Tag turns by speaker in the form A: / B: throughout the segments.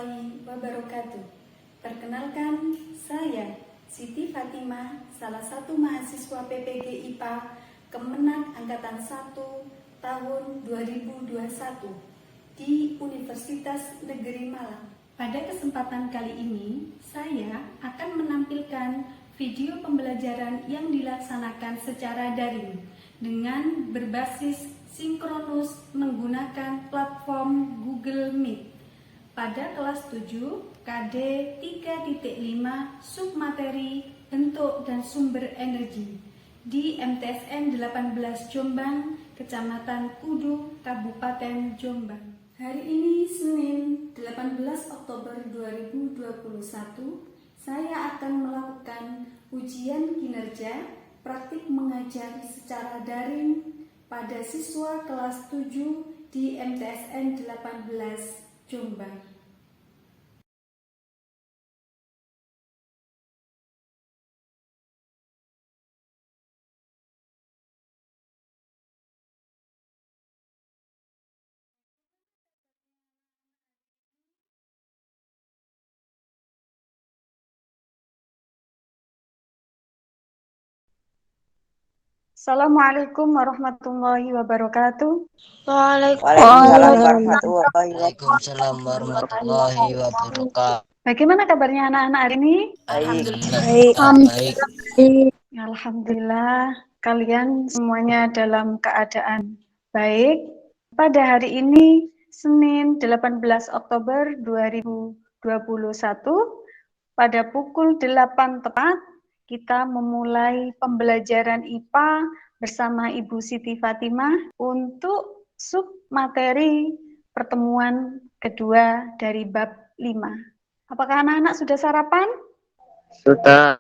A: warahmatullahi wabarakatuh. Perkenalkan, saya Siti Fatimah, salah satu mahasiswa PPG IPA Kemenak Angkatan 1 tahun 2021 di Universitas Negeri Malang. Pada kesempatan kali ini, saya akan menampilkan video pembelajaran yang dilaksanakan secara daring dengan berbasis sinkronus menggunakan platform Google Meet. Pada kelas 7 KD 3.5 submateri bentuk dan sumber energi di MTSN 18 Jombang, Kecamatan Kudu, Kabupaten Jombang. Hari ini Senin 18 Oktober 2021, saya akan melakukan ujian kinerja praktik mengajar secara daring pada siswa kelas 7 di MTSN 18 Jombang. Assalamualaikum warahmatullahi wabarakatuh.
B: Waalaikumsalam warahmatullahi wabarakatuh.
A: Bagaimana kabarnya anak-anak hari ini?
B: Baik.
A: Alhamdulillah, kalian semuanya dalam keadaan baik. Pada hari ini, Senin 18 Oktober 2021, pada pukul 8 tepat, kita memulai pembelajaran IPA bersama Ibu Siti Fatimah untuk submateri pertemuan kedua dari bab 5. Apakah anak-anak sudah sarapan?
B: Sudah.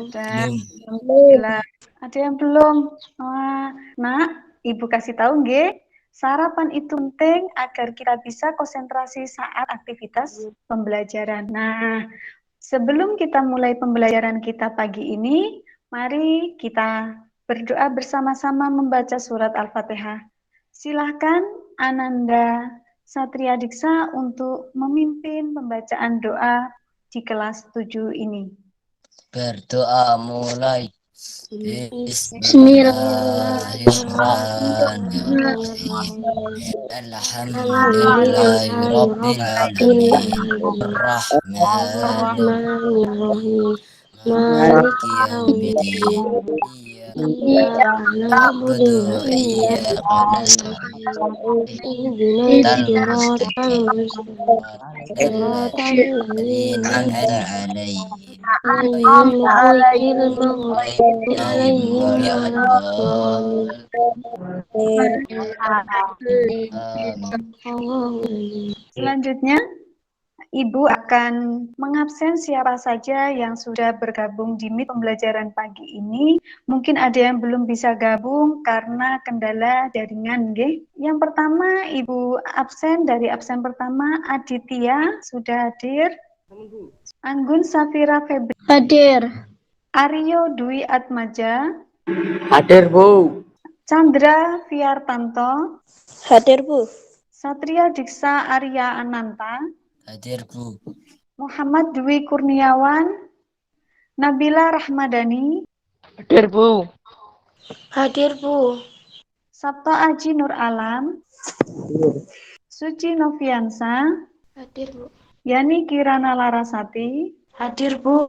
A: Alhamdulillah. Ada yang belum? Nak, Ibu kasih tahu nggih. Sarapan itu penting agar kita bisa konsentrasi saat aktivitas pembelajaran. Nah, sebelum kita mulai pembelajaran kita pagi ini, mari kita berdoa bersama-sama membaca surat Al-Fatihah. Silahkan Ananda Satria Diksa untuk memimpin pembacaan doa di kelas 7 ini.
B: Berdoa mulai. Bismillahirrahmanirrahim. Alhamdulillahirabbil alamin. Arrahmanirrahim. Maliki yaumiddin. Iyyaka na'budu wa iyyaka nasta'in. Ihdinash shiratal mustaqim. Ladzina an'amta 'alaihim.
A: Selanjutnya, Ibu akan mengabsen siapa saja yang sudah bergabung di Meet pembelajaran pagi ini. Mungkin ada yang belum bisa gabung karena kendala jaringan, nggih. Yang pertama, Ibu absen dari absen pertama Aditya sudah hadir. Anggun Safira Febri
C: Hadir.
A: Aryo Dwi Atmaja,
B: Hadir, Bu.
A: Chandra Fiartanto,
C: Hadir, Bu.
A: Satria Diksa Arya Ananta,
B: Hadir, Bu.
A: Muhammad Dwi Kurniawan, Nabila Rahmadani,
B: Hadir, Bu.
C: Hadir, Bu.
A: Sabto Aji Nur Alam, Suci Noviansa,
C: Hadir, Bu.
A: Yani Kirana Larasati.
C: Hadir, Bu.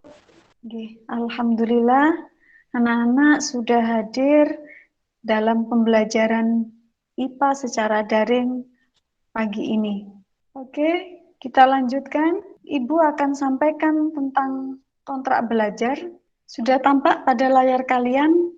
A: Alhamdulillah, anak-anak sudah hadir dalam pembelajaran IPA secara daring pagi ini. Oke, kita lanjutkan. Ibu akan sampaikan tentang kontrak belajar. Sudah tampak pada layar kalian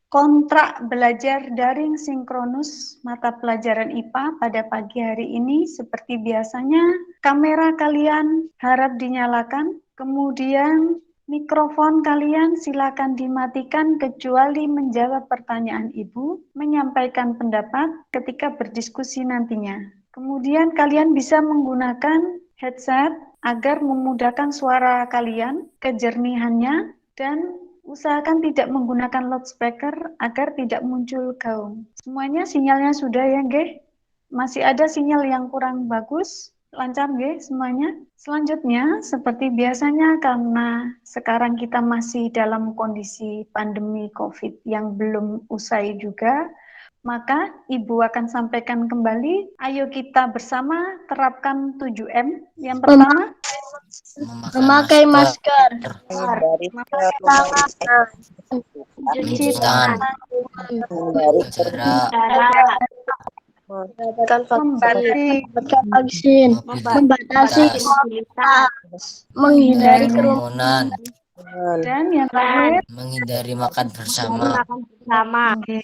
A: kontrak belajar daring sinkronus mata pelajaran IPA pada pagi hari ini. Seperti biasanya, kamera kalian harap dinyalakan, kemudian mikrofon kalian silakan dimatikan kecuali menjawab pertanyaan Ibu, menyampaikan pendapat ketika berdiskusi nantinya. Kemudian kalian bisa menggunakan headset agar memudahkan suara kalian, kejernihannya, dan usahakan tidak menggunakan loudspeaker agar tidak muncul gaung. Semuanya sinyalnya sudah ya, nggih? Masih ada sinyal yang kurang bagus? Lancar nggih semuanya? Selanjutnya, seperti biasanya karena sekarang kita masih dalam kondisi pandemi COVID yang belum usai juga, maka Ibu akan sampaikan kembali, ayo kita bersama terapkan 7M. Yang pertama,
C: Memakai masker.
A: mencuci
B: mencuci tangan,
A: tangan,
B: jaga jarak,
C: Mendapatkan
A: membatik,
C: vaksin. Membatasi
B: mobilitas,
C: menghindari
B: menghindari kerumunan,
A: dan yang terakhir,
B: menghindari makan bersama.
A: oke,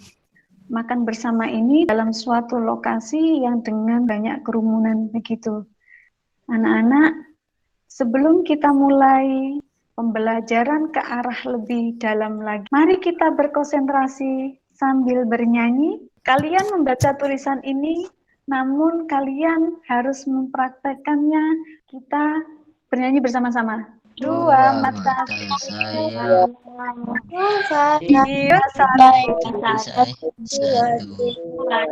A: makan bersama ini dalam suatu lokasi yang dengan banyak kerumunan begitu. Anak-anak, sebelum kita mulai pembelajaran ke arah lebih dalam lagi, mari kita berkonsentrasi sambil bernyanyi. Kalian membaca tulisan ini, namun kalian harus mempraktekkannya. Kita bernyanyi bersama-sama. Dua mata
B: saya,
A: Iya,
B: satu,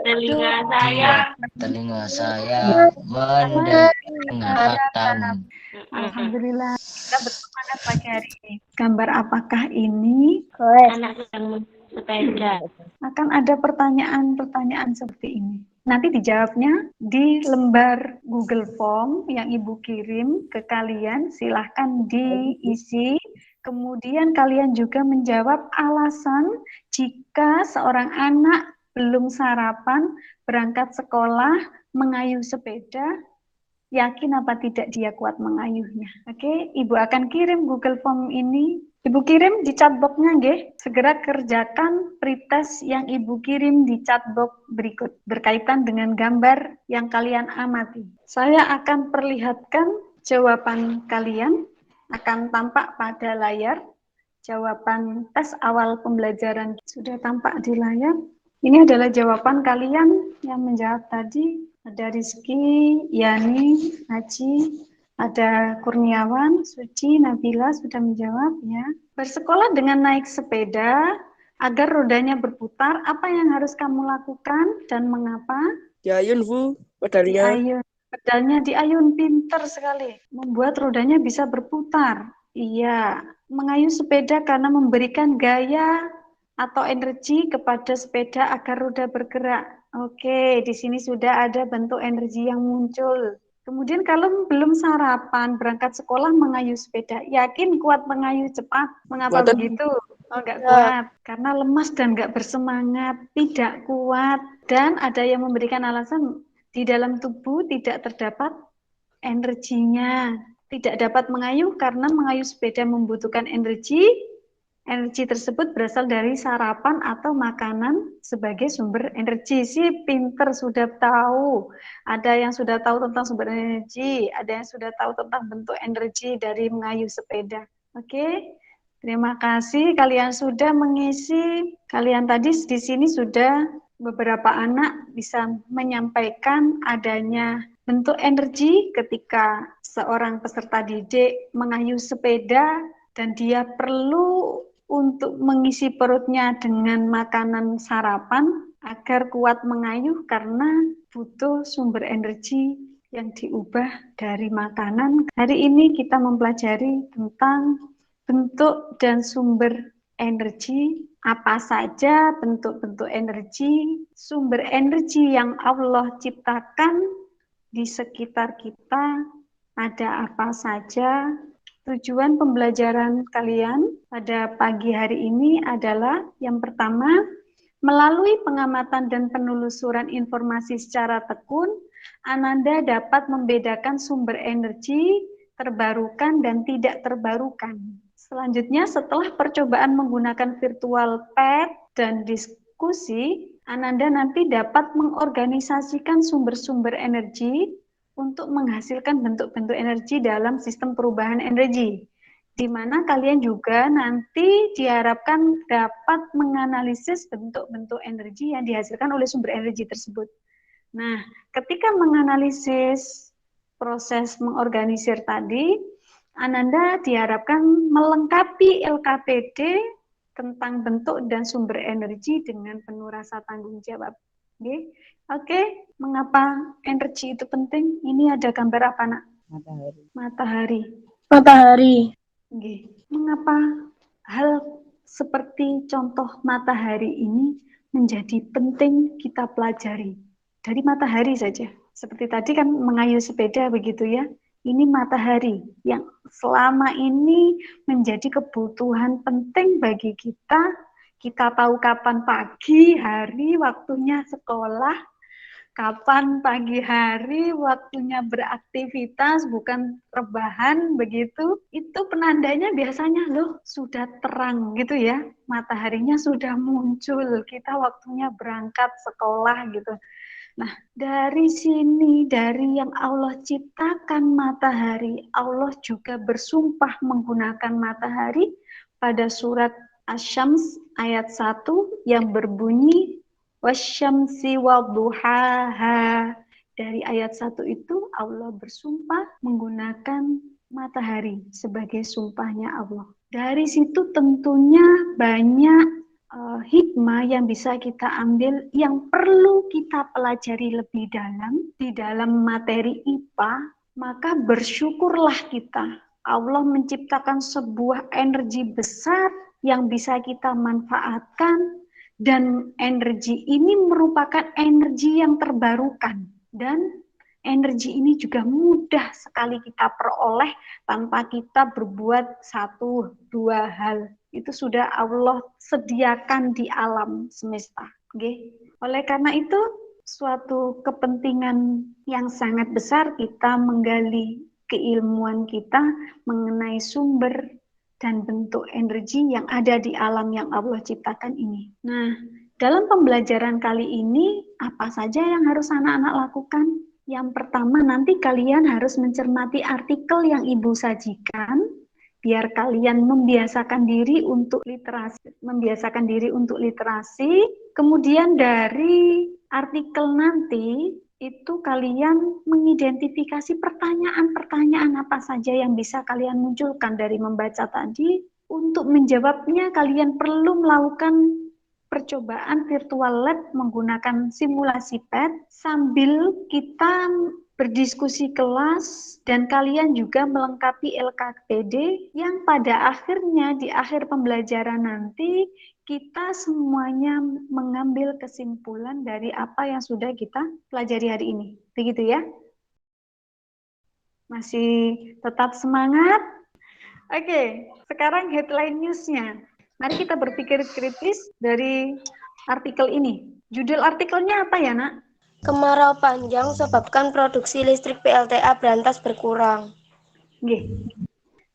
C: telinga
B: dua telinga saya mendengar tamu.
A: Alhamdulillah, kita bersemangat pagi hari ini. Gambar apakah ini?
C: Anak sedang sepeda.
A: Akan ada pertanyaan-pertanyaan seperti ini. Nanti dijawabnya di lembar Google Form yang Ibu kirim ke kalian. Silahkan diisi. Kemudian kalian juga menjawab alasan jika seorang anak belum sarapan, berangkat sekolah, mengayuh sepeda, yakin apa tidak dia kuat mengayuhnya. Oke, Ibu akan kirim Google Form ini. Ibu kirim di chatbox-nya, nggih. Segera kerjakan pretest yang Ibu kirim di chatbox berikut berkaitan dengan gambar yang kalian amati. Saya akan perlihatkan jawaban kalian akan tampak pada layar. Jawaban tes awal pembelajaran sudah tampak di layar. Ini adalah jawaban kalian yang menjawab tadi. Ada Rizky, Yani, Aji, ada Kurniawan, Suci, Nabila sudah menjawab ya. Bersekolah dengan naik sepeda agar rodanya berputar, apa yang harus kamu lakukan dan mengapa?
D: Diayun, Bu, pedalnya.
A: Diayun. Pedalnya diayun, pinter sekali. Membuat rodanya bisa berputar. Iya, mengayuh sepeda karena memberikan gaya atau energi kepada sepeda agar roda bergerak. Oke, di sini sudah ada bentuk energi yang muncul. Kemudian kalau belum sarapan, berangkat sekolah mengayuh sepeda, yakin kuat mengayuh cepat? Mengapa
D: Kuatan.
A: begitu? Oh, nggak kuat, karena lemas dan nggak bersemangat, tidak kuat. Dan ada yang memberikan alasan, di dalam tubuh tidak terdapat energinya. Tidak dapat mengayuh karena mengayuh sepeda membutuhkan energi. Energi tersebut berasal dari sarapan atau makanan sebagai sumber energi. Si pinter sudah tahu. Ada yang sudah tahu tentang sumber energi, ada yang sudah tahu tentang bentuk energi dari mengayuh sepeda. Oke, terima kasih kalian sudah mengisi. Kalian tadi di sini sudah beberapa anak bisa menyampaikan adanya bentuk energi ketika seorang peserta didik mengayuh sepeda dan dia perlu untuk mengisi perutnya dengan makanan sarapan agar kuat mengayuh karena butuh sumber energi yang diubah dari makanan. Hari ini kita mempelajari tentang bentuk dan sumber energi, apa saja bentuk-bentuk energi, sumber energi yang Allah ciptakan di sekitar kita, ada apa saja. Tujuan pembelajaran kalian pada pagi hari ini adalah yang pertama, melalui pengamatan dan penelusuran informasi secara tekun, Ananda dapat membedakan sumber energi terbarukan dan tidak terbarukan. Selanjutnya, setelah percobaan menggunakan virtual pad dan diskusi, Ananda nanti dapat mengorganisasikan sumber-sumber energi untuk menghasilkan bentuk-bentuk energi dalam sistem perubahan energi, di mana kalian juga nanti diharapkan dapat menganalisis bentuk-bentuk energi yang dihasilkan oleh sumber energi tersebut. Nah, ketika menganalisis proses mengorganisir tadi, Ananda diharapkan melengkapi LKPD tentang bentuk dan sumber energi dengan penuh rasa tanggung jawab. Oke. Oke, mengapa energi itu penting? Ini ada gambar apa, Nak?
D: Matahari.
A: Matahari.
C: Matahari.
A: Oke. Mengapa hal seperti contoh matahari ini menjadi penting kita pelajari? Dari matahari saja. Seperti tadi kan mengayuh sepeda begitu ya. Ini matahari yang selama ini menjadi kebutuhan penting bagi kita. Kita tahu kapan pagi, hari, waktunya sekolah, kapan pagi hari waktunya beraktivitas, bukan rebahan begitu. Itu penandanya biasanya loh sudah terang gitu ya. Mataharinya sudah muncul, kita waktunya berangkat sekolah gitu. Nah, dari sini, dari yang Allah ciptakan matahari, Allah juga bersumpah menggunakan matahari pada surat Asy-Syams ayat 1 yang berbunyi wasyamsi wadduhaha. Dari ayat 1 itu Allah bersumpah menggunakan matahari sebagai sumpahnya Allah. Dari situ tentunya banyak hikmah yang bisa kita ambil, yang perlu kita pelajari lebih dalam di dalam materi IPA, maka bersyukurlah kita. Allah menciptakan sebuah energi besar yang bisa kita manfaatkan, dan energi ini merupakan energi yang terbarukan, dan energi ini juga mudah sekali kita peroleh tanpa kita berbuat satu dua hal. Itu sudah Allah sediakan di alam semesta. Okay? Oleh karena itu, suatu kepentingan yang sangat besar kita menggali keilmuan kita mengenai sumber dan bentuk energi yang ada di alam yang Allah ciptakan ini. Nah, dalam pembelajaran kali ini, apa saja yang harus anak-anak lakukan? Yang pertama, nanti kalian harus mencermati artikel yang Ibu sajikan, biar kalian membiasakan diri untuk literasi. Kemudian dari artikel nanti itu kalian mengidentifikasi pertanyaan-pertanyaan apa saja yang bisa kalian munculkan dari membaca tadi. Untuk menjawabnya kalian perlu melakukan percobaan virtual lab menggunakan simulasi pad sambil kita berdiskusi kelas, dan kalian juga melengkapi LKPD yang pada akhirnya di akhir pembelajaran nanti kita semuanya mengambil kesimpulan dari apa yang sudah kita pelajari hari ini. Begitu ya? Masih tetap semangat? Oke, sekarang headline news-nya. Mari kita berpikir kritis dari artikel ini. Judul artikelnya apa ya, Nak?
C: Kemarau panjang sebabkan produksi listrik PLTA berantas berkurang.
A: Oke.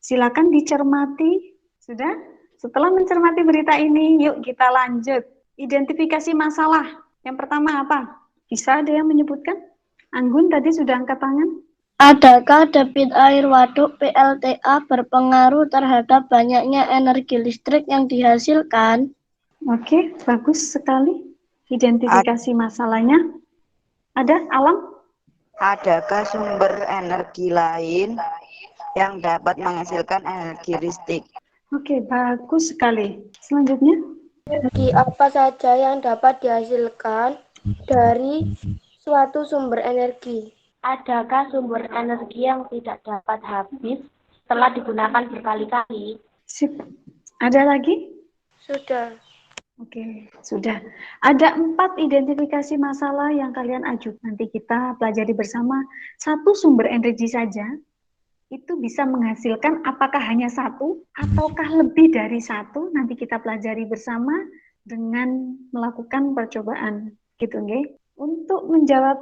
A: Silakan dicermati. Sudah? Setelah mencermati berita ini, yuk kita lanjut. Identifikasi masalah. Yang pertama apa? Bisa ada yang menyebutkan? Anggun tadi sudah angkat tangan.
C: Adakah debit air waduk PLTA berpengaruh terhadap banyaknya energi listrik yang dihasilkan?
A: Oke, bagus sekali. Identifikasi masalahnya. Ada, Alam?
E: Adakah sumber energi lain yang dapat menghasilkan energi listrik?
A: Oke, bagus sekali. Selanjutnya.
C: Energi apa saja yang dapat dihasilkan dari suatu sumber energi? Adakah sumber energi yang tidak dapat habis setelah digunakan berkali-kali?
A: Sip. Ada lagi?
C: Sudah.
A: Oke, sudah. Ada 4 identifikasi masalah yang kalian ajukan. Nanti kita pelajari bersama. Satu sumber energi saja, itu bisa menghasilkan apakah hanya satu, ataukah lebih dari satu. Nanti kita pelajari bersama dengan melakukan percobaan. Gitu, nggih. Untuk menjawab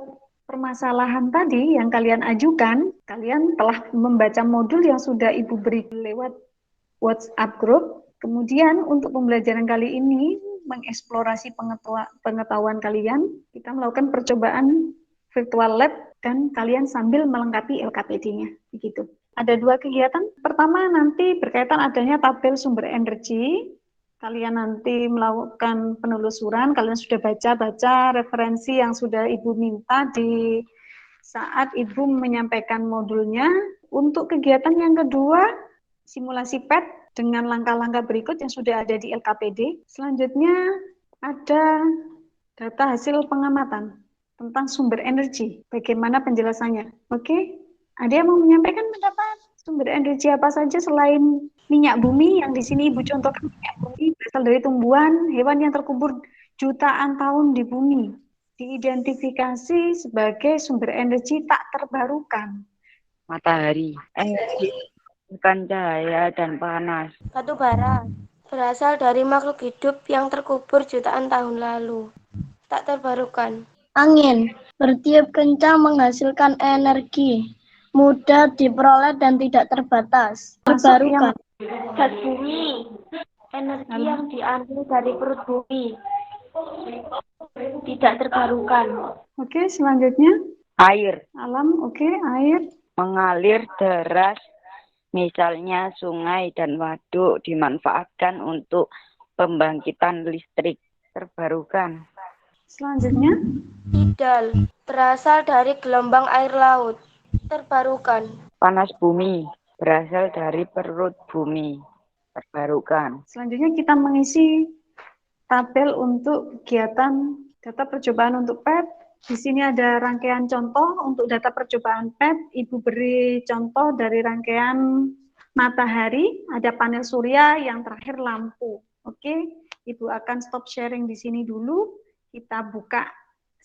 A: permasalahan tadi yang kalian ajukan, kalian telah membaca modul yang sudah Ibu beri lewat WhatsApp group. Kemudian untuk pembelajaran kali ini mengeksplorasi pengetahuan kalian, kita melakukan percobaan virtual lab dan kalian sambil melengkapi LKPD-nya. Begitu. Ada 2 kegiatan. Pertama nanti berkaitan adanya tabel sumber energi. Kalian nanti melakukan penelusuran, kalian sudah baca-baca referensi yang sudah Ibu minta di saat Ibu menyampaikan modulnya. Untuk kegiatan yang kedua, simulasi PET dengan langkah-langkah berikut yang sudah ada di LKPD. Selanjutnya ada data hasil pengamatan. tentang sumber energi. Bagaimana penjelasannya? Oke? Ada yang mau menyampaikan pendapat? Sumber energi apa saja selain minyak bumi yang di sini Ibu contohkan minyak bumi berasal dari tumbuhan, hewan yang terkubur jutaan tahun di bumi. Diidentifikasi sebagai sumber energi tak terbarukan.
E: Matahari, bukan cahaya dan panas.
C: Batu bara berasal dari makhluk hidup yang terkubur jutaan tahun lalu. Tak terbarukan. Angin bertiup kencang menghasilkan energi, mudah diperoleh dan tidak terbatas. Terbarukan. Gas bumi, energi yang diambil dari perut bumi, tidak terbarukan.
A: Oke, selanjutnya
E: Air,
A: alam. Oke, air.
E: mengalir deras, misalnya sungai dan waduk dimanfaatkan untuk pembangkitan listrik. Terbarukan.
A: Selanjutnya
C: Tidal berasal dari gelombang air laut. Terbarukan.
E: Panas bumi, berasal dari perut bumi. Terbarukan.
A: Selanjutnya kita mengisi tabel untuk kegiatan data percobaan untuk PET. Di sini ada rangkaian contoh untuk data percobaan PET. Ibu beri contoh dari rangkaian matahari, ada panel surya, yang terakhir lampu. Oke, Ibu akan stop sharing di sini dulu. Kita buka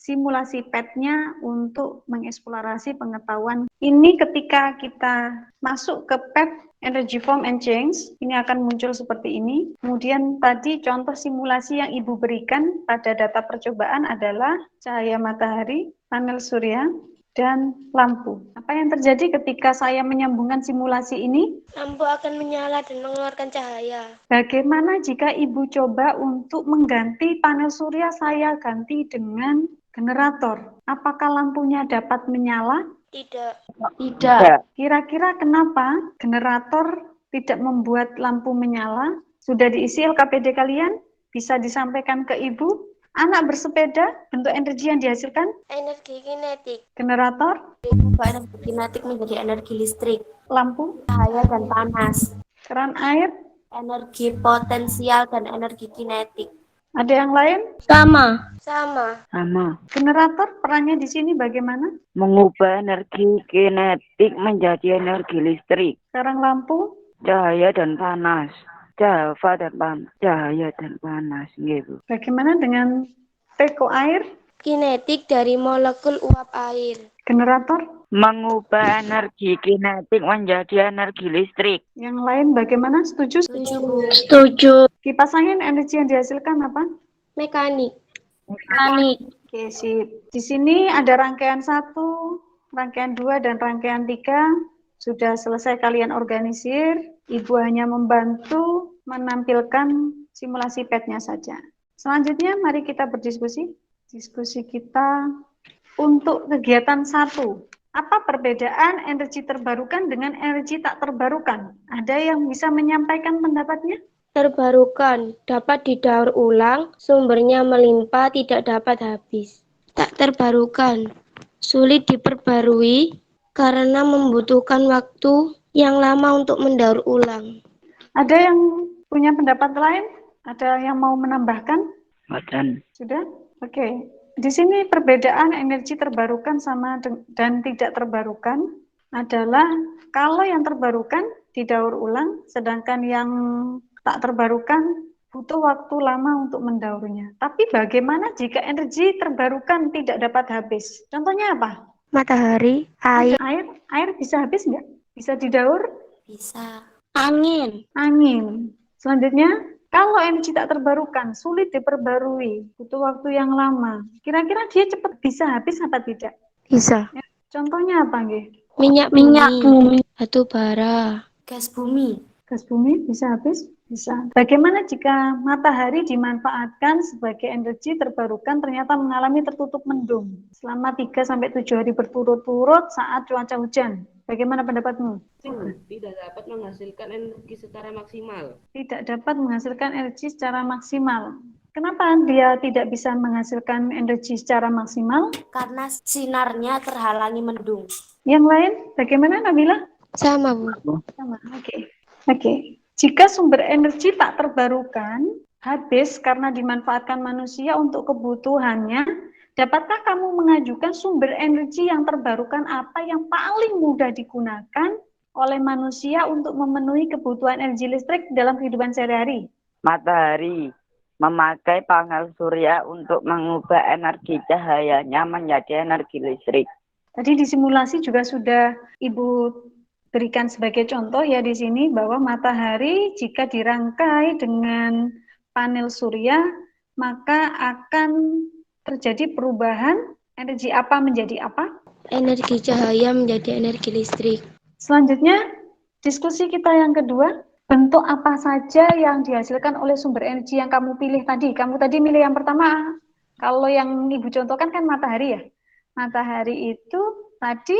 A: simulasi PET-nya untuk mengeksplorasi pengetahuan. Ini ketika kita masuk ke PET Energy Form and Change, ini akan muncul seperti ini. Kemudian tadi contoh simulasi yang Ibu berikan pada data percobaan adalah cahaya matahari, panel surya, dan lampu. Apa yang terjadi ketika saya menyambungkan simulasi ini?
C: Lampu akan menyala dan mengeluarkan cahaya.
A: Bagaimana jika Ibu coba untuk mengganti panel surya, saya ganti dengan generator? Apakah lampunya dapat menyala?
C: Tidak.
A: Kira-kira kenapa generator tidak membuat lampu menyala? Sudah diisi LKPD kalian? Bisa disampaikan ke Ibu? Anak bersepeda, bentuk energi yang dihasilkan?
C: Energi kinetik.
A: Generator?
C: Mengubah energi kinetik menjadi energi listrik.
A: Lampu?
C: Cahaya dan panas.
A: Keran air?
C: Energi potensial dan energi kinetik.
A: Ada yang lain?
C: Sama.
A: Generator perannya di sini bagaimana?
E: Mengubah energi kinetik menjadi energi listrik.
A: Sekarang lampu?
E: Cahaya dan panas. Cahaya dan panas. Gitu.
A: Bagaimana dengan teko air?
C: Kinetik dari molekul uap air.
A: Generator?
E: Mengubah energi kinetik menjadi energi listrik.
A: Yang lain bagaimana? Setuju?
C: Setuju.
A: Kipas angin energi yang dihasilkan apa?
C: Mekanik.
A: Oke, sip. Di sini ada rangkaian 1, rangkaian 2, dan rangkaian 3. Sudah selesai kalian organisir. Ibu hanya membantu menampilkan simulasi PET-nya saja. Selanjutnya, mari kita berdiskusi. Diskusi kita untuk kegiatan 1. Apa perbedaan energi terbarukan dengan energi tak terbarukan? Ada yang bisa menyampaikan pendapatnya?
C: Terbarukan, dapat didaur ulang, sumbernya melimpah, tidak dapat habis. Tak terbarukan, sulit diperbarui karena membutuhkan waktu yang lama untuk mendaur ulang.
A: Ada yang punya pendapat lain? Ada yang mau menambahkan? Sudah? Oke. Di sini perbedaan energi terbarukan dan tidak terbarukan adalah kalau yang terbarukan didaur ulang, sedangkan yang tak terbarukan butuh waktu lama untuk mendaurnya. Tapi bagaimana jika energi terbarukan tidak dapat habis? Contohnya apa?
C: Matahari, air,
A: Air bisa habis nggak? Bisa didaur?
C: bisa. Angin,
A: Selanjutnya, kalau energi tak terbarukan, sulit diperbarui, butuh waktu yang lama. Kira-kira dia cepat bisa habis apa tidak?
C: bisa.
A: Ya, contohnya apa, nggih?
C: Minyak bumi, batu bara, gas bumi.
A: Gas bumi bisa habis? Bisa. Bagaimana jika matahari dimanfaatkan sebagai energi terbarukan ternyata mengalami tertutup mendung selama 3-7 hari berturut-turut saat cuaca hujan? Bagaimana pendapatmu?
F: Tidak dapat menghasilkan energi secara maksimal.
A: Tidak dapat menghasilkan energi secara maksimal. Kenapa dia tidak bisa menghasilkan energi secara maksimal?
C: Karena sinarnya terhalangi mendung.
A: Yang lain, bagaimana Nabila?
C: Sama, Bu.
A: Sama, oke. Jika sumber energi tak terbarukan, habis karena dimanfaatkan manusia untuk kebutuhannya, Dapatkah kamu mengajukan sumber energi yang terbarukan apa yang paling mudah digunakan oleh manusia untuk memenuhi kebutuhan energi listrik dalam kehidupan sehari-hari?
E: Matahari memakai panel surya untuk mengubah energi cahayanya menjadi energi listrik.
A: Tadi di simulasi juga sudah Ibu berikan sebagai contoh ya di sini bahwa matahari jika dirangkai dengan panel surya maka akan terjadi perubahan energi apa menjadi apa?
C: Energi cahaya menjadi energi listrik.
A: Selanjutnya, diskusi kita yang kedua, bentuk apa saja yang dihasilkan oleh sumber energi yang kamu pilih tadi? Kamu tadi milih yang pertama, kalau yang Ibu contohkan kan matahari ya. Matahari itu tadi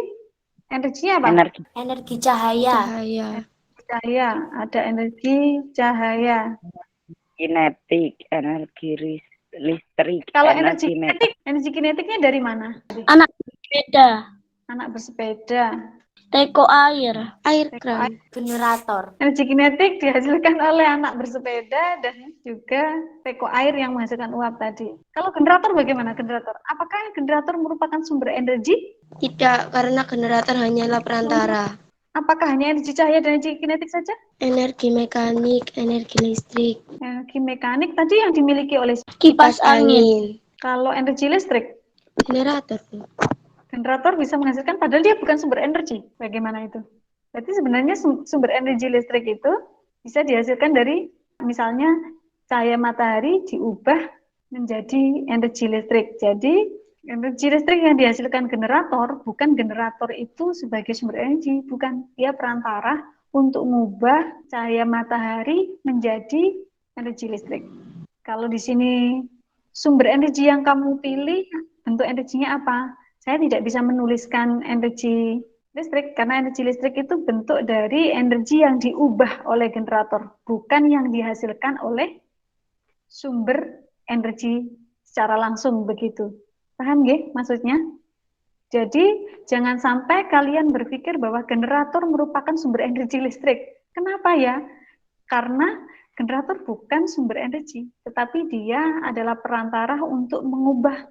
A: energinya apa?
C: Energi cahaya.
A: Cahaya, ada energi cahaya.
E: Kinetik, energi listrik,
A: Kalau energi kinetiknya dari mana?
C: Anak bersepeda.
A: Anak bersepeda.
C: Teko air. Air keran. Generator.
A: Energi kinetik dihasilkan oleh anak bersepeda dan juga teko air yang menghasilkan uap tadi. Kalau generator bagaimana generator? Apakah generator merupakan sumber energi?
C: Tidak, karena generator hanyalah perantara.
A: Apakah hanya energi cahaya dan energi kinetik saja?
C: Energi mekanik, energi listrik.
A: Energi mekanik tadi yang dimiliki oleh
C: Kipas angin.
A: Kalau energi listrik?
C: Generator.
A: Generator bisa menghasilkan padahal dia bukan sumber energi. Bagaimana itu? Berarti sebenarnya sumber energi listrik itu bisa dihasilkan dari misalnya cahaya matahari diubah menjadi energi listrik. Jadi energi listrik yang dihasilkan generator, bukan generator itu sebagai sumber energi, bukan. Dia perantara untuk mengubah cahaya matahari menjadi energi listrik. Kalau di sini sumber energi yang kamu pilih, bentuk energinya apa? Saya tidak bisa menuliskan energi listrik, karena energi listrik itu bentuk dari energi yang diubah oleh generator, bukan yang dihasilkan oleh sumber energi secara langsung begitu. Paham nggih maksudnya? Jadi jangan sampai kalian berpikir bahwa generator merupakan sumber energi listrik. Kenapa ya? Karena generator bukan sumber energi, tetapi dia adalah perantara untuk mengubah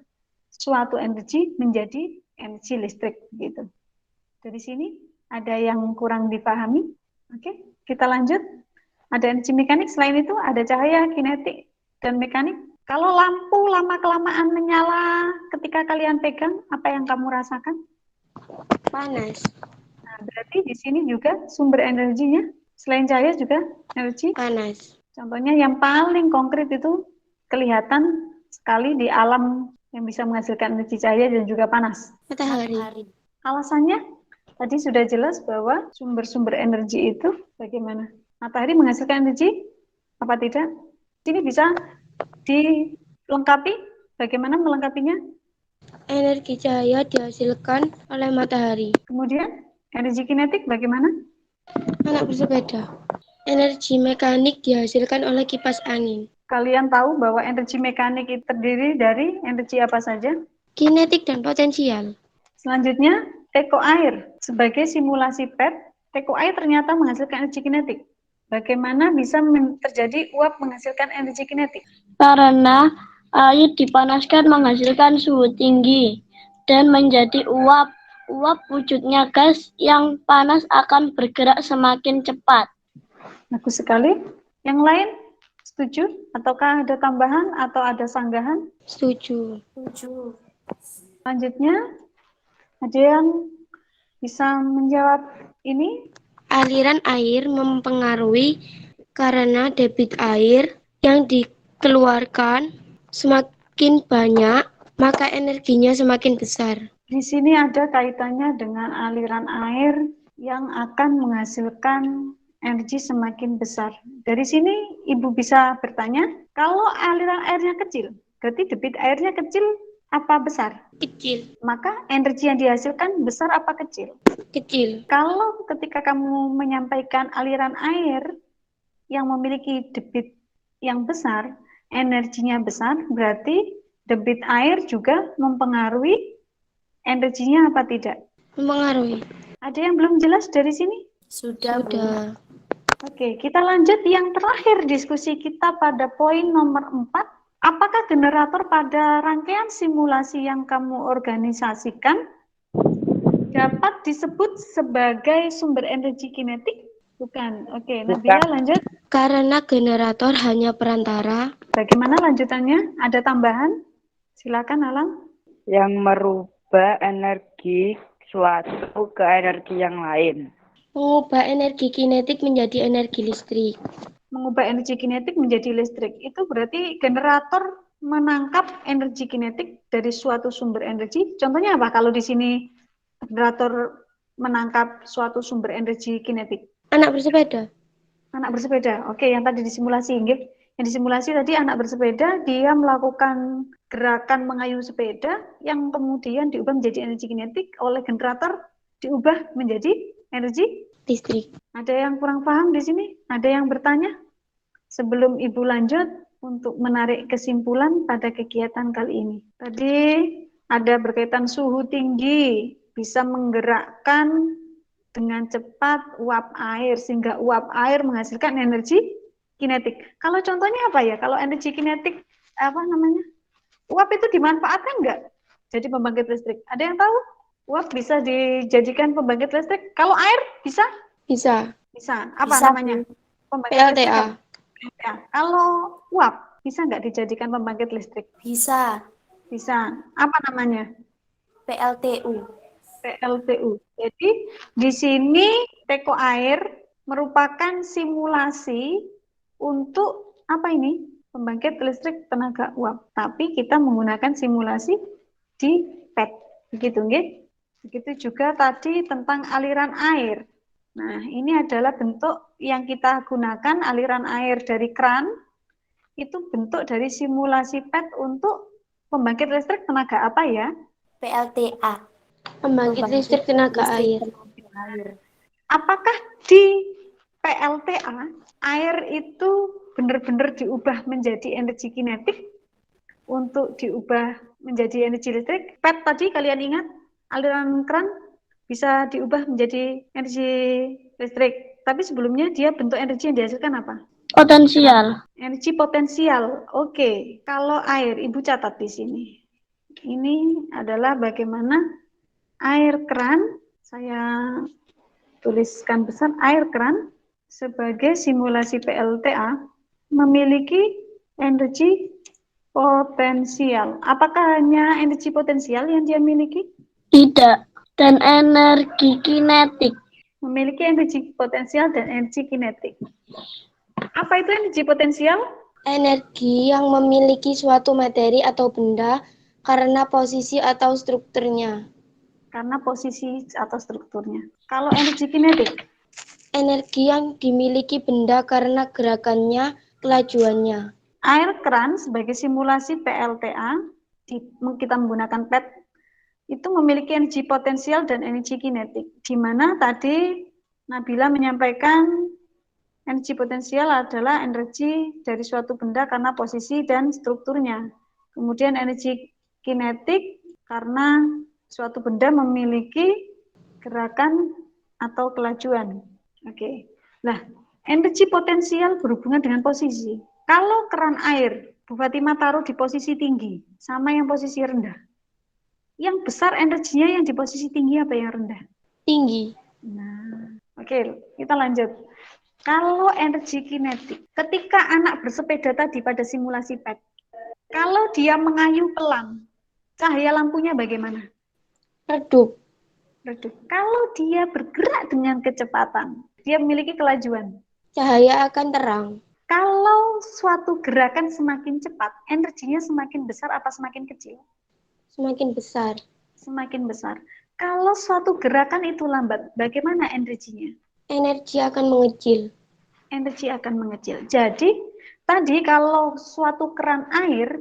A: suatu energi menjadi energi listrik gitu. Dari sini ada yang kurang dipahami. Oke, kita lanjut. Ada energi mekanik, selain itu ada cahaya, kinetik, dan mekanik. Kalau lampu lama-kelamaan menyala ketika kalian pegang, apa yang kamu rasakan?
C: Panas.
A: Nah, berarti di sini juga sumber energinya, selain cahaya juga energi
C: panas.
A: Contohnya yang paling konkret itu kelihatan sekali di alam yang bisa menghasilkan energi cahaya dan juga panas.
C: Matahari.
A: Alasannya tadi sudah jelas bahwa sumber-sumber energi itu bagaimana? Matahari menghasilkan energi apa tidak? Ini bisa dilengkapi. Bagaimana melengkapinya?
C: Energi cahaya dihasilkan oleh matahari.
A: Kemudian energi kinetik bagaimana?
C: Anak bersepeda. Energi mekanik dihasilkan oleh kipas angin.
A: Kalian tahu bahwa energi mekanik itu terdiri dari energi apa saja?
C: Kinetik dan potensial.
A: Selanjutnya, teko air. Sebagai simulasi PET, teko air ternyata menghasilkan energi kinetik. Bagaimana bisa terjadi uap menghasilkan energi kinetik?
C: Karena air dipanaskan menghasilkan suhu tinggi dan menjadi uap. Uap wujudnya gas yang panas akan bergerak semakin cepat.
A: Bagus sekali. Yang lain? Setuju? Ataukah ada tambahan atau ada sanggahan?
C: Setuju.
A: Selanjutnya, ada yang bisa menjawab ini?
C: Aliran air mempengaruhi karena debit air yang dikeluarkan semakin banyak, maka energinya semakin besar.
A: Di sini ada kaitannya dengan aliran air yang akan menghasilkan energi semakin besar. Dari sini Ibu bisa bertanya, kalau aliran airnya kecil, berarti debit airnya kecil apa besar?
C: Kecil.
A: Maka energi yang dihasilkan besar apa kecil?
C: Kecil.
A: Kalau ketika kamu menyampaikan aliran air yang memiliki debit yang besar, energinya besar, berarti debit air juga mempengaruhi energinya apa tidak?
C: Mempengaruhi.
A: Ada yang belum jelas dari sini?
C: Sudah.
A: Oke, kita lanjut yang terakhir diskusi kita pada poin nomor 4. Apakah generator pada rangkaian simulasi yang kamu organisasikan dapat disebut sebagai sumber energi kinetik? Bukan. Oke, Nabila lanjut.
C: Karena generator hanya perantara.
A: Bagaimana lanjutannya? Ada tambahan? Silakan Alam.
E: Yang merubah energi suatu ke energi yang lain.
C: Mengubah energi kinetik menjadi energi listrik.
A: Mengubah energi kinetik menjadi listrik. Itu berarti generator menangkap energi kinetik dari suatu sumber energi. Contohnya apa kalau di sini generator menangkap suatu sumber energi kinetik?
C: Anak bersepeda.
A: Anak bersepeda. Oke, yang tadi disimulasi, nggih. Yang disimulasi tadi anak bersepeda, dia melakukan gerakan mengayuh sepeda yang kemudian diubah menjadi energi kinetik oleh generator, diubah menjadi energi
C: Listrik.
A: Ada yang kurang paham di sini? Ada yang bertanya? Sebelum Ibu lanjut untuk menarik kesimpulan pada kegiatan kali ini. Tadi ada berkaitan suhu tinggi, bisa menggerakkan dengan cepat uap air, sehingga uap air menghasilkan energi kinetik. Kalau contohnya apa ya? Kalau energi kinetik, apa namanya? Uap itu dimanfaatkan nggak? Jadi pembangkit listrik. Ada yang tahu? Uap bisa dijadikan pembangkit listrik. Kalau air bisa?
C: Bisa.
A: Bisa. Apa
C: Bisa,
A: namanya? Pembangkit
C: PLTA.
A: listrik apa? PLTA. Kalau uap bisa nggak dijadikan pembangkit listrik?
C: Bisa.
A: Bisa. Apa namanya?
C: PLTU.
A: PLTU. Jadi di sini teko air merupakan simulasi untuk apa ini? Pembangkit listrik tenaga uap. Tapi kita menggunakan simulasi di PET. Begitu, nggih? Begitu juga tadi tentang aliran air. Nah, ini adalah bentuk yang kita gunakan, aliran air dari kran. Itu bentuk dari simulasi PET untuk pembangkit listrik tenaga apa ya?
C: PLTA. Pembangkit listrik tenaga air.
A: Apakah di PLTA air itu benar-benar diubah menjadi energi kinetik untuk diubah menjadi energi listrik? PET tadi kalian ingat aliran kran bisa diubah menjadi energi listrik. Tapi sebelumnya dia bentuk energi yang dihasilkan apa?
C: Potensial.
A: Energi potensial. Oke, kalau air Ibu catat di sini. Ini adalah bagaimana air keran, saya tuliskan besar, air keran sebagai simulasi PLTA memiliki energi potensial. Apakah hanya energi potensial yang dia miliki?
C: Tidak. Dan energi kinetik.
A: Memiliki energi potensial dan energi kinetik. Apa itu energi potensial?
C: Energi yang memiliki suatu materi atau benda karena posisi atau strukturnya.
A: Karena posisi atau strukturnya. Kalau energi kinetik?
C: Energi yang dimiliki benda karena gerakannya, kelajuannya.
A: Air keran sebagai simulasi PLTA, kita menggunakan PET, itu memiliki energi potensial dan energi kinetik. Di mana tadi Nabila menyampaikan energi potensial adalah energi dari suatu benda karena posisi dan strukturnya. Kemudian energi kinetik karena suatu benda memiliki gerakan atau kelajuan. Oke. Nah, energi potensial berhubungan dengan posisi. Kalau keran air Bu Fatimah taruh di posisi tinggi sama yang posisi rendah. Yang besar energinya yang di posisi tinggi apa yang rendah?
C: Tinggi.
A: Nah, oke, kita lanjut. Kalau energi kinetik, ketika anak bersepeda tadi pada simulasi PET, kalau dia mengayuh pelan, cahaya lampunya bagaimana?
C: Redup.
A: Redup. Kalau dia bergerak dengan kecepatan, dia memiliki kelajuan.
C: Cahaya akan terang.
A: Kalau suatu gerakan semakin cepat, energinya semakin besar apa semakin kecil?
C: Semakin besar.
A: Semakin besar. Kalau suatu gerakan itu lambat, bagaimana energinya?
C: Energi akan mengecil.
A: Energi akan mengecil. Jadi, tadi kalau suatu keran air,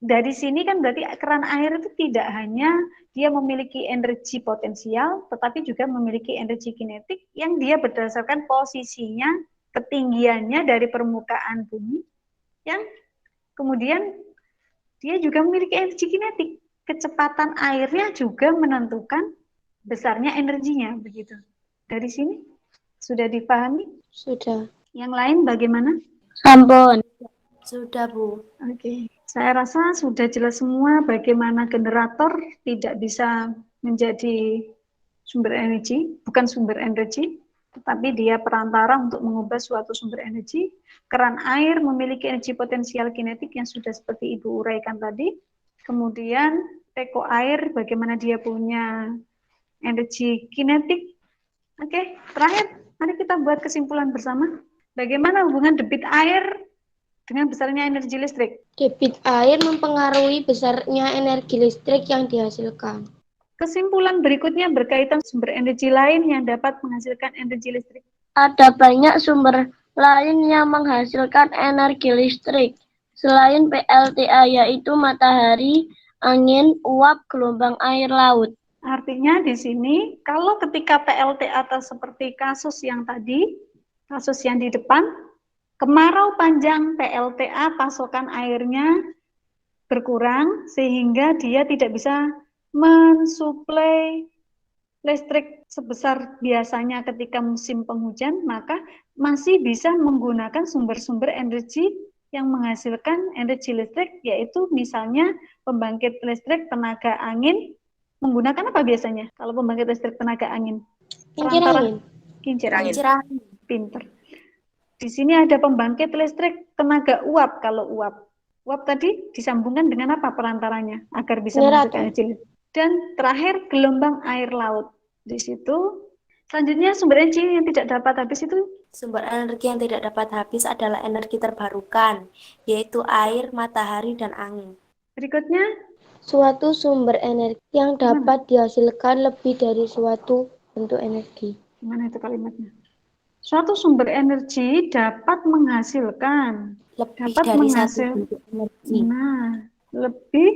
A: dari sini kan berarti keran air itu tidak hanya dia memiliki energi potensial, tetapi juga memiliki energi kinetik yang dia berdasarkan posisinya, ketinggiannya dari permukaan bumi, yang kemudian dia juga memiliki energi kinetik. Kecepatan airnya juga menentukan besarnya energinya, begitu. Dari sini sudah dipahami?
C: Sudah.
A: Yang lain bagaimana?
C: Sampun. Sudah, Bu.
A: Oke, saya rasa sudah jelas semua bagaimana generator tidak bisa menjadi sumber energi, bukan sumber energi, tetapi dia perantara untuk mengubah suatu sumber energi. Keran air memiliki energi potensial kinetik yang sudah seperti Ibu uraikan tadi. Kemudian teko air bagaimana dia punya energi kinetik. Oke, terakhir mari kita buat kesimpulan bersama. Bagaimana hubungan debit air dengan besarnya energi listrik?
C: Debit air mempengaruhi besarnya energi listrik yang dihasilkan.
A: Kesimpulan berikutnya berkaitan sumber energi lain yang dapat menghasilkan energi listrik.
C: Ada banyak sumber lain yang menghasilkan energi listrik selain PLTA, yaitu matahari, angin, uap, gelombang air laut.
A: Artinya di sini, kalau ketika PLTA atau seperti kasus yang tadi, kasus yang di depan, kemarau panjang PLTA pasokan airnya berkurang sehingga dia tidak bisa mensuplai listrik sebesar biasanya ketika musim penghujan, maka masih bisa menggunakan sumber-sumber energi yang menghasilkan energi listrik, yaitu misalnya pembangkit listrik tenaga angin. Menggunakan apa biasanya kalau pembangkit listrik tenaga angin?
C: Kincir angin.
A: Kincir angin.
C: Kincir angin.
A: Pinter. Di sini ada pembangkit listrik tenaga uap. Kalau uap tadi disambungkan dengan apa perantaranya agar bisa menghasilkan energi listrik. Dan terakhir gelombang air laut. Di situ selanjutnya sumber energi yang tidak dapat habis itu.
C: Sumber energi yang tidak dapat habis adalah energi terbarukan, yaitu air, matahari, dan angin.
A: Berikutnya,
C: suatu sumber energi yang dapat dihasilkan lebih dari suatu bentuk energi.
A: Gimana itu kalimatnya? Suatu sumber energi dapat menghasilkan
C: lebih dari satu bentuk energi.
A: Nah, lebih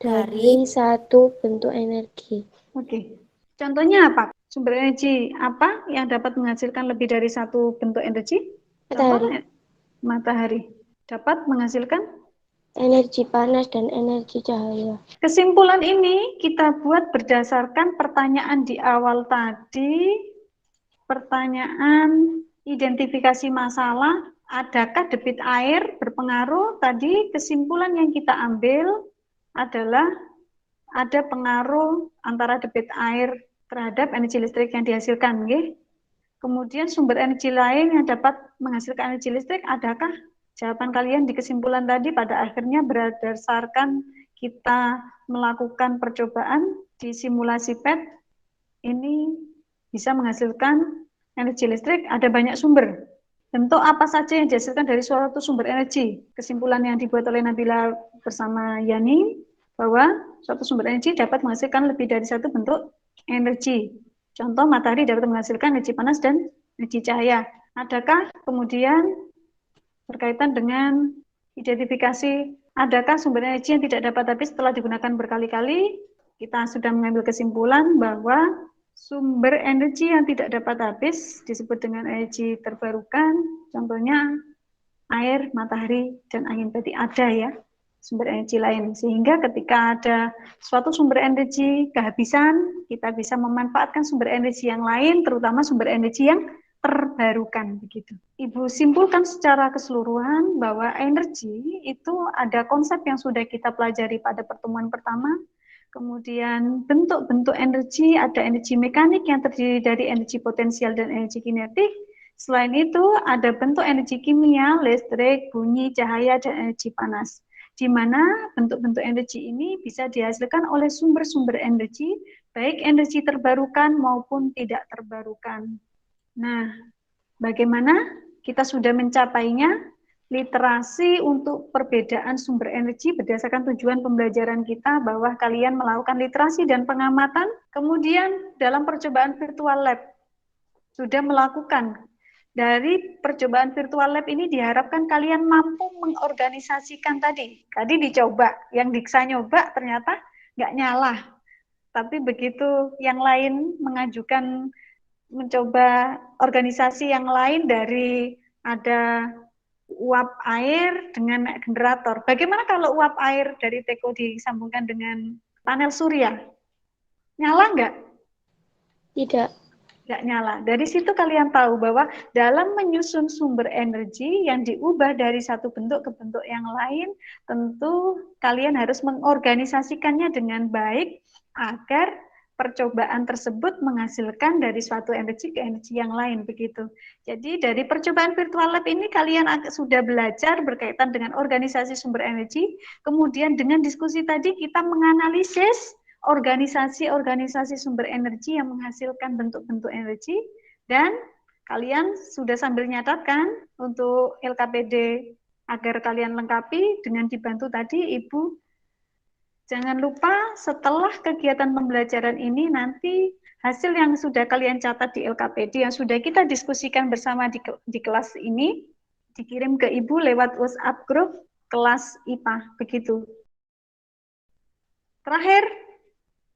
C: dari satu bentuk energi.
A: Oke. Contohnya apa? Sumber energi apa yang dapat menghasilkan lebih dari satu bentuk energi?
C: Matahari.
A: Matahari. Dapat menghasilkan
C: energi panas dan energi cahaya.
A: Kesimpulan ini kita buat berdasarkan pertanyaan di awal tadi. Pertanyaan identifikasi masalah. Adakah debit air berpengaruh? Tadi kesimpulan yang kita ambil adalah ada pengaruh antara debit air terhadap energi listrik yang dihasilkan. Okay? Kemudian sumber energi lain yang dapat menghasilkan energi listrik, adakah? Jawaban kalian di kesimpulan tadi pada akhirnya berdasarkan kita melakukan percobaan di simulasi PET, ini bisa menghasilkan energi listrik, ada banyak sumber. Bentuk apa saja yang dihasilkan dari suatu sumber energi? Kesimpulan yang dibuat oleh Nabila bersama Yani, bahwa suatu sumber energi dapat menghasilkan lebih dari satu bentuk energi. Contoh, matahari dapat menghasilkan energi panas dan energi cahaya. Adakah kemudian berkaitan dengan identifikasi, adakah sumber energi yang tidak dapat habis setelah digunakan berkali-kali? Kita sudah mengambil kesimpulan bahwa sumber energi yang tidak dapat habis disebut dengan energi terbarukan, contohnya air, matahari, dan angin. Tadi ada ya sumber energi lain, sehingga ketika ada suatu sumber energi kehabisan, kita bisa memanfaatkan sumber energi yang lain, terutama sumber energi yang terbarukan. Begitu. Ibu simpulkan secara keseluruhan bahwa energi itu ada konsep yang sudah kita pelajari pada pertemuan pertama. Kemudian bentuk-bentuk energi, ada energi mekanik yang terdiri dari energi potensial dan energi kinetik. Selain itu, ada bentuk energi kimia, listrik, bunyi, cahaya, dan energi panas. Di mana bentuk-bentuk energi ini bisa dihasilkan oleh sumber-sumber energi, baik energi terbarukan maupun tidak terbarukan. Nah, bagaimana kita sudah mencapainya? Literasi untuk perbedaan sumber energi berdasarkan tujuan pembelajaran kita bahwa kalian melakukan literasi dan pengamatan, kemudian dalam percobaan virtual lab sudah melakukan. Dari percobaan virtual lab ini diharapkan kalian mampu mengorganisasikan tadi dicoba, yang Diksa nyoba ternyata nggak nyala, tapi begitu yang lain mencoba organisasi yang lain dari ada uap air dengan generator. Bagaimana kalau uap air dari teko disambungkan dengan panel surya? Nyala nggak?
C: Tidak.
A: nggak nyala. Dari situ kalian tahu bahwa dalam menyusun sumber energi yang diubah dari satu bentuk ke bentuk yang lain, tentu kalian harus mengorganisasikannya dengan baik agar percobaan tersebut menghasilkan dari suatu energi ke energi yang lain, begitu. Jadi dari percobaan virtual lab ini kalian sudah belajar berkaitan dengan organisasi sumber energi, kemudian dengan diskusi tadi kita menganalisis organisasi-organisasi sumber energi yang menghasilkan bentuk-bentuk energi, dan kalian sudah sambil nyatatkan untuk LKPD agar kalian lengkapi dengan dibantu tadi Ibu. Jangan lupa setelah kegiatan pembelajaran ini nanti hasil yang sudah kalian catat di LKPD yang sudah kita diskusikan bersama di kelas ini dikirim ke Ibu lewat WhatsApp grup kelas IPA, begitu. Terakhir,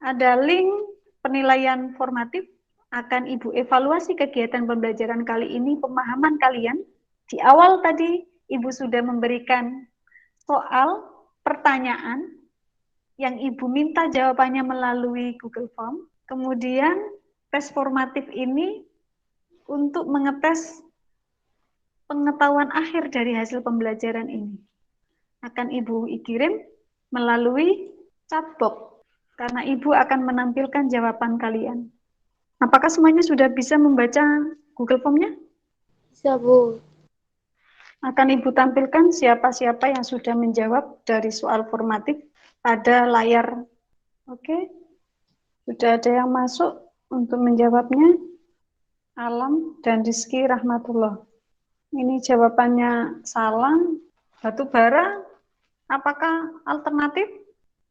A: ada link penilaian formatif, akan Ibu evaluasi kegiatan pembelajaran kali ini, pemahaman kalian. Di awal tadi, Ibu sudah memberikan soal, pertanyaan, yang Ibu minta jawabannya melalui Google Form. Kemudian, tes formatif ini untuk mengetes pengetahuan akhir dari hasil pembelajaran ini. Akan Ibu kirim melalui chatbox. Karena Ibu akan menampilkan jawaban kalian. Apakah semuanya sudah bisa membaca Google Form-nya?
C: Bisa, Bu.
A: Akan Ibu tampilkan siapa-siapa yang sudah menjawab dari soal formatif pada layar. Oke. Sudah ada yang masuk untuk menjawabnya. Alam dan Rizky Rahmatullah. Ini jawabannya salah. Batu bara, apakah alternatif?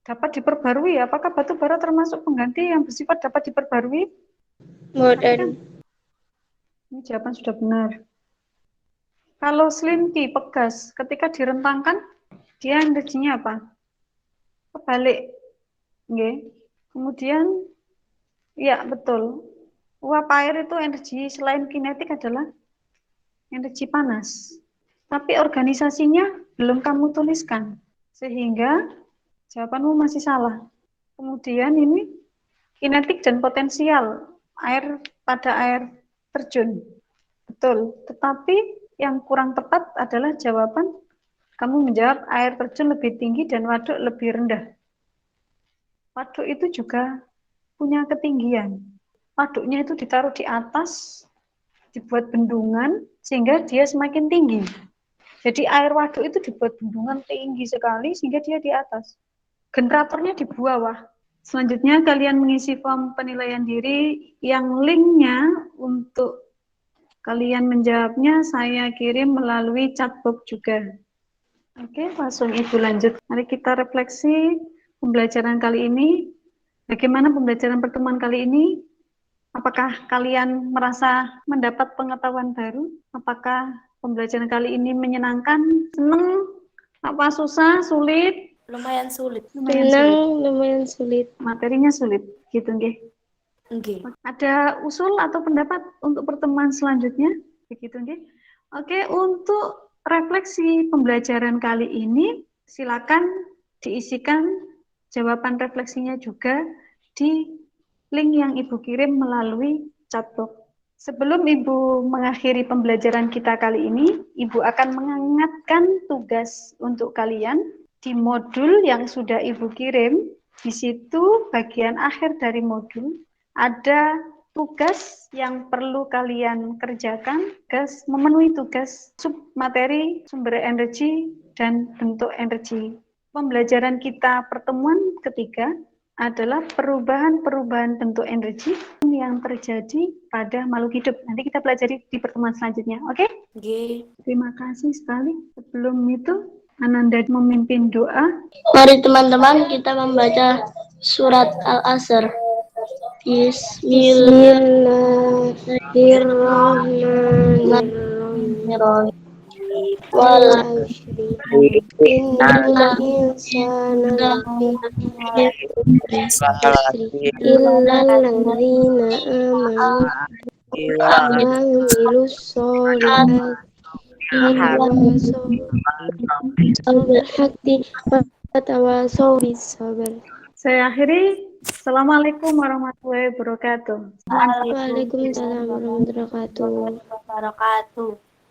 A: Dapat diperbarui, apakah batu bara termasuk pengganti yang bersifat dapat diperbarui?
C: Modern.
A: Ini jawaban sudah benar. Kalau selinki, pegas, ketika direntangkan, dia energinya apa? Kebalik. Oke. Kemudian, ya betul. Uap air itu energi selain kinetik adalah energi panas. Tapi organisasinya belum kamu tuliskan. Sehingga jawabanmu masih salah. Kemudian ini kinetik dan potensial air pada air terjun. Betul. Tetapi yang kurang tepat adalah jawaban kamu menjawab air terjun lebih tinggi dan waduk lebih rendah. Waduk itu juga punya ketinggian. Waduknya itu ditaruh di atas, dibuat bendungan sehingga dia semakin tinggi. Jadi air waduk itu dibuat bendungan tinggi sekali sehingga dia di atas. Generatornya di bawah. Selanjutnya kalian mengisi form penilaian diri yang linknya untuk kalian menjawabnya saya kirim melalui chatbox juga. Oke, langsung Ibu lanjut. Mari kita refleksi pembelajaran kali ini. Bagaimana pembelajaran pertemuan kali ini? Apakah kalian merasa mendapat pengetahuan baru? Apakah pembelajaran kali ini menyenangkan, senang, apa susah, sulit?
F: Lumayan sulit.
C: Lumayan sulit.
A: Materinya sulit, gitu nggih.
F: Oke.
A: Ada usul atau pendapat untuk pertemuan selanjutnya? Begitu nggih. Oke, untuk refleksi pembelajaran kali ini silakan diisikan jawaban refleksinya juga di link yang Ibu kirim melalui chatbox. Sebelum Ibu mengakhiri pembelajaran kita kali ini, Ibu akan mengingatkan tugas untuk kalian di modul yang sudah Ibu kirim. Di situ bagian akhir dari modul ada tugas yang perlu kalian kerjakan, memenuhi tugas submateri sumber energi dan bentuk energi. Pembelajaran kita pertemuan ketiga adalah perubahan-perubahan bentuk energi yang terjadi pada makhluk hidup. Nanti kita pelajari di pertemuan selanjutnya, oke?
F: Oke.
A: Terima kasih sekali. Sebelum itu, Ananda memimpin doa.
C: Mari teman-teman kita membaca surat Al-Asr. Bismillahirrahmanirrahim. Wal innal insana illal ladzina amanu wa amilus sholihati wa tawassaw bis sabr.
A: Saya akhiri. Assalamualaikum warahmatullahi wabarakatuh.
C: Waalaikumsalam warahmatullahi wabarakatuh.